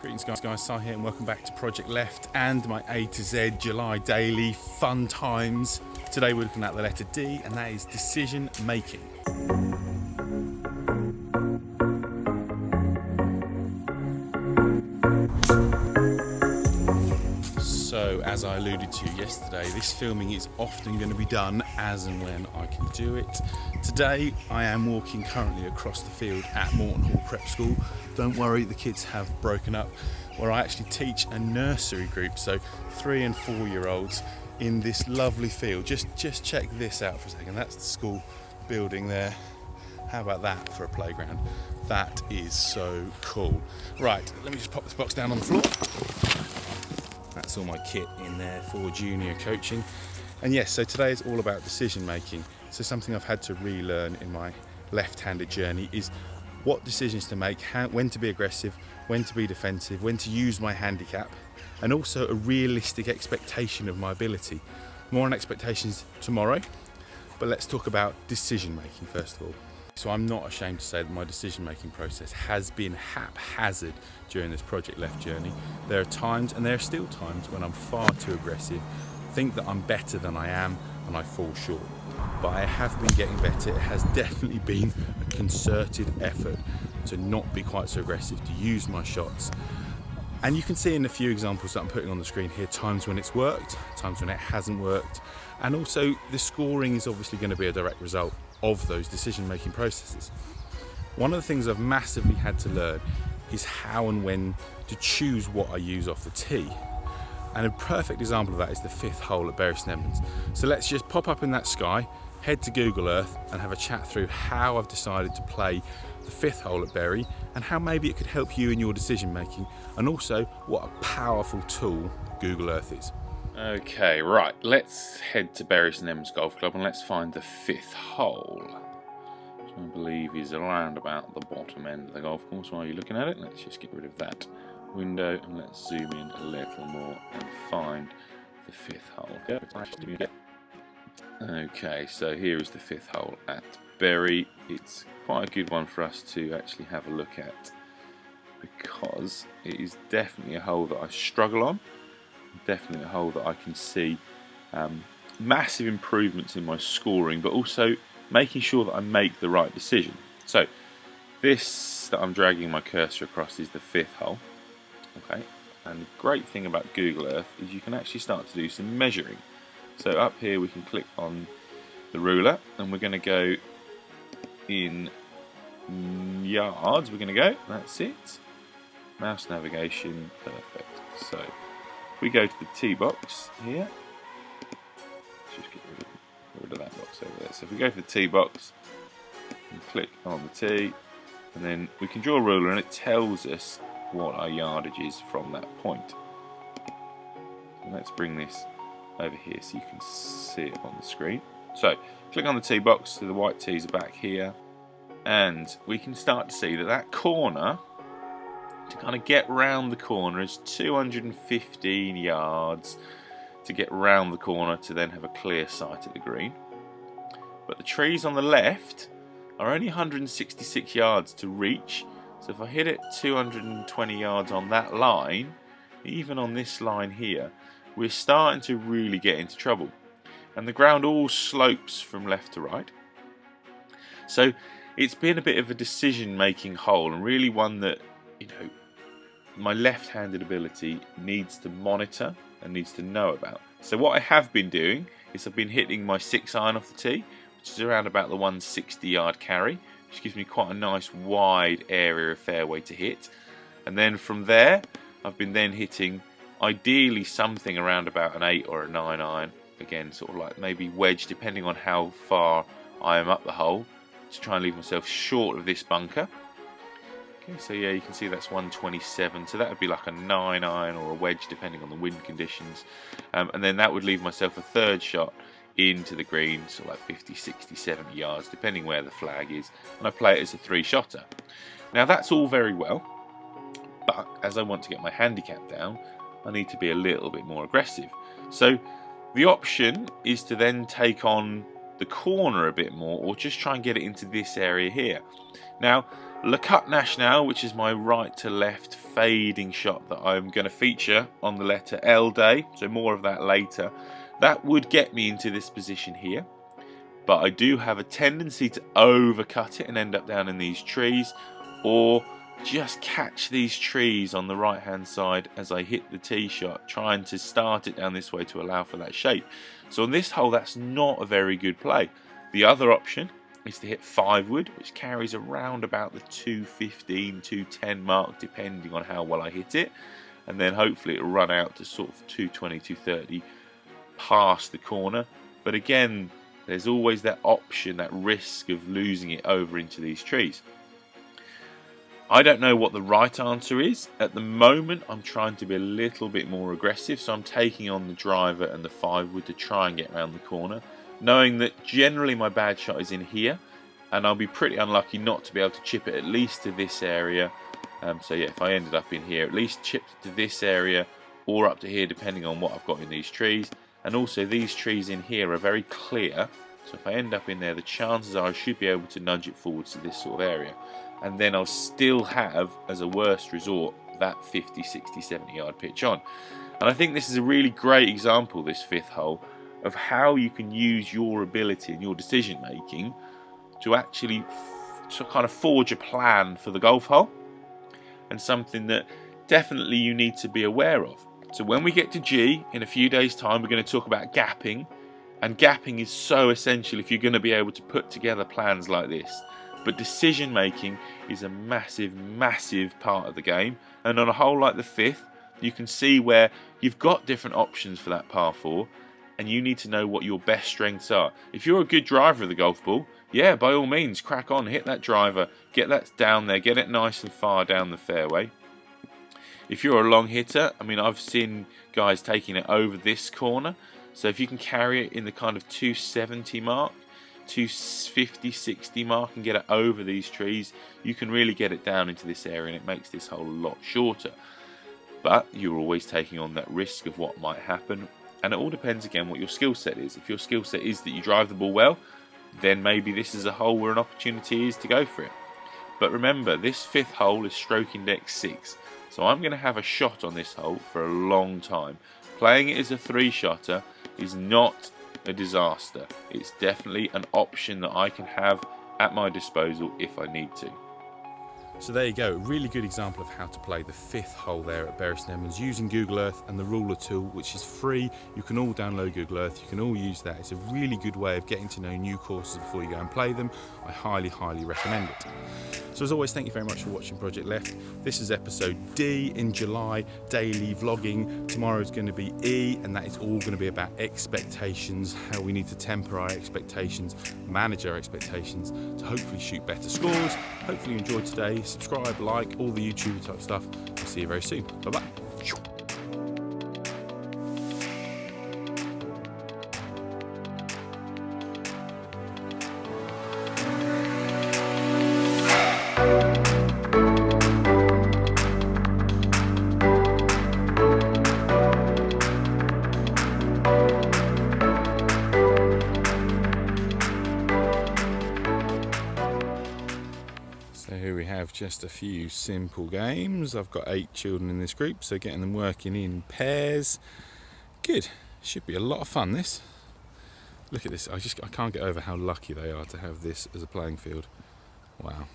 Greetings guys, Si here and welcome back to Projectleft and my A to Z July daily fun times. Today we're looking at the letter D, and that is decision making. So as I alluded to yesterday, this filming is often going to be done as and when I can do it. Today I am walking currently across the field at Morton Hall Prep School. Don't worry, the kids have broken up, where I actually teach a nursery group, so 3 and 4 year olds in this lovely field. Just check this out for a second. That's the school building there. How about that for a playground? That is so cool. Right, let me just pop this box down on the floor. That's all my kit in there for junior coaching. And yes, so today is all about decision making. So something I've had to relearn in my left-handed journey is what decisions to make, when to be aggressive, when to be defensive, when to use my handicap, and also a realistic expectation of my ability. More on expectations tomorrow, but let's talk about decision making first of all. So I'm not ashamed to say that my decision making process has been haphazard during this Projectleft journey. There are times, and there are still times, when I'm far too aggressive, think that I'm better than I am, and I fall short. But I have been getting better. It has definitely been a concerted effort to not be quite so aggressive, to use my shots. And you can see in a few examples that I'm putting on the screen here, times when it's worked, times when it hasn't worked. And also the scoring is obviously going to be a direct result of those decision-making processes. One of the things I've massively had to learn is how and when to choose what I use off the tee. And a perfect example of that is the 5th hole at Bury St Edmunds. So let's just pop up in that sky, head to Google Earth and have a chat through how I've decided to play the 5th hole at Bury and how maybe it could help you in your decision making, and also what a powerful tool Google Earth is. Okay, right, let's head to Bury St Edmunds Golf Club and let's find the 5th hole, which I believe is around about the bottom end of the golf course. While you're looking at it, let's just get rid of that window and let's zoom in a little more and find the 5th hole. Okay, so here is the 5th hole at Bury. It's quite a good one for us to actually have a look at because it is definitely a hole that I struggle on. Definitely a hole that I can see massive improvements in my scoring, but also making sure that I make the right decision. So this that I'm dragging my cursor across is the 5th hole. Okay, and the great thing about Google Earth is you can actually start to do some measuring. So up here we can click on the ruler and we're going to go in yards. We're going to go, that's it, mouse navigation, perfect. So if we go to the tee box here, let's just get rid of that box over there. So if we go to the tee box and click on the tee, and then we can draw a ruler and it tells us what our yardage is from that point. And let's bring this over here so you can see it on the screen. So click on the tee box, so the white tees are back here, and we can start to see that that corner, to kind of get round the corner, is 215 yards to get round the corner to then have a clear sight at the green. But the trees on the left are only 166 yards to reach. So if I hit it 220 yards on that line, even on this line here, we're starting to really get into trouble. And the ground all slopes from left to right. So it's been a bit of a decision-making hole, and really one that, you know, my left-handed ability needs to monitor and needs to know about. So what I have been doing is I've been hitting my 6-iron off the tee, which is around about the 160-yard carry, which gives me quite a nice wide area of fairway to hit. And then from there, I've been then hitting ideally something around about an 8 or a 9-iron, again sort of like maybe wedge depending on how far I am up the hole, to try and leave myself short of this bunker. Okay, so yeah, you can see that's 127, so that would be like a 9-iron or a wedge depending on the wind conditions, and then that would leave myself a third shot into the green, so like 50, 60, 70 yards depending where the flag is, and I play it as a 3-shotter. Now that's all very well, but as I want to get my handicap down, I need to be a little bit more aggressive. So the option is to then take on the corner a bit more, or just try and get it into this area here. Now Le Cut National, which is my right to left fading shot that I'm going to feature on the letter L day, so more of that later, that would get me into this position here. But I do have a tendency to overcut it and end up down in these trees, or just catch these trees on the right hand side as I hit the tee shot, trying to start it down this way to allow for that shape. So on this hole, that's not a very good play. The other option is to hit 5 wood, which carries around about the 215, 210 mark, depending on how well I hit it, and then hopefully it'll run out to sort of 220, 230 past the corner. But again, there's always that option, that risk of losing it over into these trees. I don't know what the right answer is. At the moment, I'm trying to be a little bit more aggressive, so I'm taking on the driver and the 5 wood to try and get around the corner, knowing that generally my bad shot is in here, and I'll be pretty unlucky not to be able to chip it at least to this area. So yeah, if I ended up in here, at least chip to this area or up to here, depending on what I've got in these trees. And also these trees in here are very clear, so if I end up in there, the chances are I should be able to nudge it forwards to this sort of area. And then I'll still have, as a worst resort, that 50, 60, 70 yard pitch on. And I think this is a really great example, this 5th hole, of how you can use your ability and your decision making to actually kind of forge a plan for the golf hole, and something that definitely you need to be aware of. So when we get to G in a few days' time, we're going to talk about gapping, and gapping is so essential if you're going to be able to put together plans like this. But decision making is a massive, massive part of the game, and on a hole like the 5th, you can see where you've got different options for that par 4, and you need to know what your best strengths are. If you're a good driver of the golf ball, yeah, by all means, crack on, hit that driver, get that down there, get it nice and far down the fairway. If you're a long hitter, I mean, I've seen guys taking it over this corner, so if you can carry it in the kind of 270 mark, 250, 60 mark, and get it over these trees, you can really get it down into this area, and it makes this hole a lot shorter. But you're always taking on that risk of what might happen, and it all depends again what your skill set is. If your skill set is that you drive the ball well, then maybe this is a hole where an opportunity is to go for it. But remember, this 5th hole is stroke index 6, so I'm going to have a shot on this hole for a long time. Playing it as a 3-shotter is not a disaster. It's definitely an option that I can have at my disposal if I need to. So there you go, a really good example of how to play the 5th hole there at Bury St Edmunds using Google Earth and the ruler tool, which is free. You can all download Google Earth, you can all use that. It's a really good way of getting to know new courses before you go and play them. I highly, highly recommend it. So as always, thank you very much for watching Project Left. This is episode D in July, daily vlogging. Tomorrow is going to be E, and that is all going to be about expectations, how we need to temper our expectations, manage our expectations to hopefully shoot better scores. Hopefully you enjoyed today. Subscribe, like, all the YouTube type stuff. I'll see you very soon. Bye-bye. So here we have just a few simple games. I've got 8 children in this group, so getting them working in pairs. Good, should be a lot of fun this. Look at this, I can't get over how lucky they are to have this as a playing field. Wow.